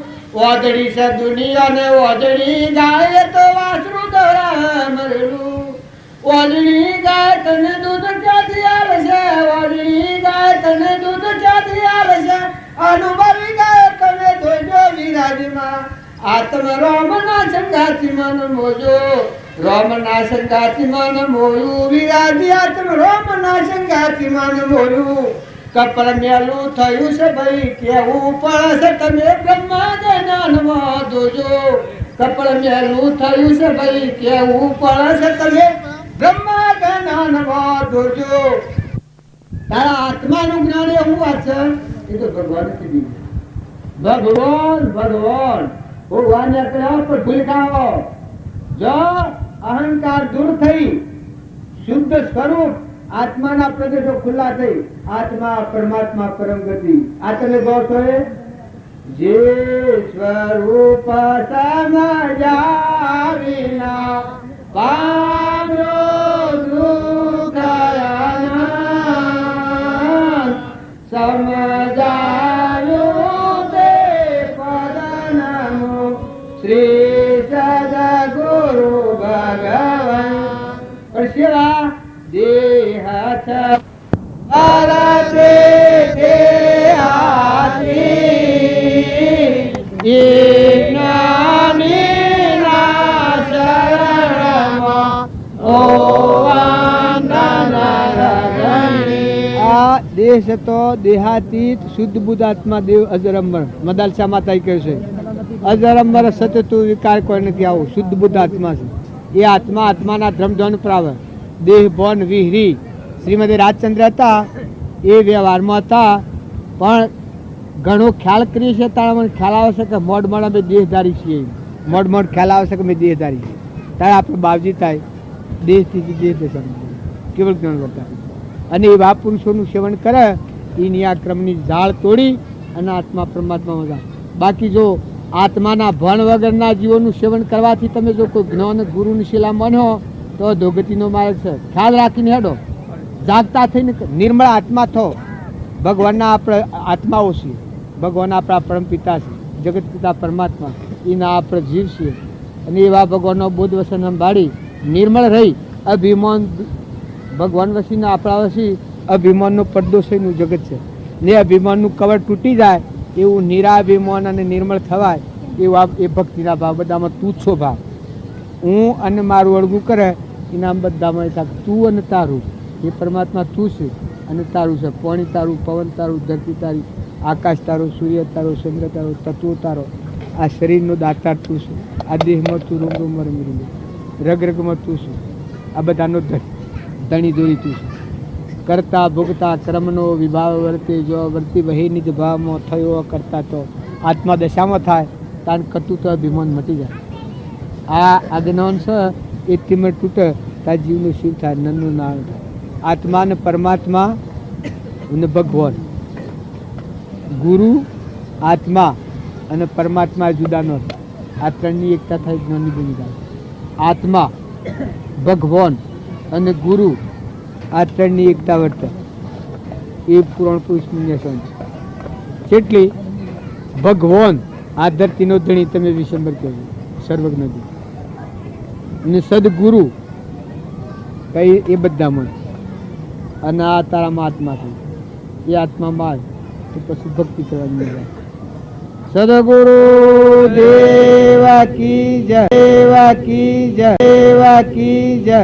ઓદળી છે દુનિયા અને ઓદળી ગાય તો વાસરું દવડાવવા મરેલું ઓદળી ગાય તને દૂધ ક્યાંથી આવે છે ઓદળી ગાય તને દૂધ ક્યાંથી આવે છે અનુભવી ગાય તમે ધોજો વિરાજમાં આત્મ રામ ના સંગાતી મન મોજો રામ ના સંગાતી મન મોયું વિરાજી આત્મ રામ ના સંગાતી મન મોયું કપર મેલું થયું છે ભાઈ કેવું પડશે તમે બ્રહ્મા જ્ઞાનમાં જોજો કપર મેલું થયું છે ભાઈ કેવું પડશે તમે બ્રહ્મા જ્ઞાનમાં જોજો તારા આત્માનું જ્ઞાન એવું વાત છે એ તો ભગવાન કીધું ભગવાન ભગવાન પર ભૂલકાઓ જો અહંકાર દૂર થઈ શુદ્ધ સ્વરૂપ આત્માના પ્રદેશો ખુલ્લા થઈ આત્મા પરમાત્મા પરમ ગતિ આ તમે ગૌ છો જે સ્વરૂપ સમજ્યા વિના પામ્યો દુઃખ અનંત, સમજાયું તે પદનમો શ્રી સદગુરુ ભગવાન. પણ શિવા દેહ ભારતે તે આથી એ જ્ઞાનીના શરણમાં આ દેહ હતો દેહાતીત શુદ્ધ બુદ્ધાત્મા દેવ અજરંબર. મદાલસા માતાએ કહ્યું છે અજરંબર સત્ય તું વિકાર કોઈ નથી, આવું શુદ્ધ બુદ્ધ આત્મા છે. એ આત્મા આત્માના ધ્રમધ્વન પ્રાવે દેહ ભોન વિહરી. શ્રીમતી રાજચંદ્ર હતા એ વ્યવહારમાં હતા, પણ ઘણો ખ્યાલ કરીએ છીએ ત્યારે મને ખ્યાલ આવે છે કે મોડ અમે દેહધારી છીએ. મોડ ખ્યાલ આવે છે કે અમે દેહધારી છીએ ત્યારે આપણે બાવજી થાય દેહથી દેહ દર્શન કેવળ જ્ઞાન કરતા. અને એવા પુરુષોનું સેવન કરે એની આ ક્રમની ઝાડ તોડી અને આત્મા પરમાત્મામાં જાય. બાકી જો આત્માના ભણ વગરના જીવોનું સેવન કરવાથી તમે જો કોઈ જ્ઞાન ગુરુની શિલા માનો તો ધોગતીનો માર્ગ છે. ખ્યાલ રાખીને હેડો, જાગતા થઈને નિર્મળ આત્મા થો. ભગવાનના આપણે આત્માઓ છીએ, ભગવાન આપણા પરમ પિતા છે, જગત પિતા પરમાત્મા એના આપણે જીવ છીએ. અને એવા ભગવાનનો બોધ વસન સંભાળી નિર્મળ રહી અભિમાન ભગવાન વસીને આપણા વસી અભિમાનનો પડદો છે જગત છે ને અભિમાનનું કવર તૂટી જાય એવું નિરાભિમાન અને નિર્મળ થવાય એવું એ ભક્તિના ભાવ બધામાં તું છો ભાવ. હું અને મારું અળગું કરે એના બધામાં થાય તું અને તારું. એ પરમાત્મા તું છે અને તારું છે. પાણી તારું, પવન તારું, ધરતી તારી, આકાશ તારો, સૂર્ય તારો, ચંદ્ર તારો, તત્વો તારો. આ શરીરનો દાતાર તું છે, આ દેહમાં તું રૂમ રૂમ રમી રગ રગમાં તું છે. આ બધાનો ધણી દોરી તું છે. કરતા ભોગતા કર્મનો વિભાવ વર્તે જો વર્તી વહી નિજ ભાવમાં થયો કરતા તો આત્મા દશામાં થાય તાન કરતું તો અભિમાન મટી જાય. આ અજ્ઞાન છે એ તિમર તૂટે તાર જીવનું શિવ થાય, નનનું નાણ થાય. આત્મા ને પરમાત્મા અને ભગવાન ગુરુ આત્મા અને પરમાત્મા જુદા ન થાય. આ ત્રણની એકતા થાય જ્ઞાની બની જાય. આત્મા ભગવાન અને ગુરુ આ ત્રણની એકતા વર્તે એ પુરાણ પુરુષનું નિશાન છે. જેટલી ભગવાન આ ધરતીનો ધણી તમે વિશંબર કહેજો સર્વજ્ઞ અને સદગુરુ કઈ એ બધામાં અને આ તારામાં આત્મા છે એ આત્મામાં તો પછી ભક્તિ કરવાની જાય. સદગુરુ દેવા કી જય, દેવા કી જય, દેવા કી જય.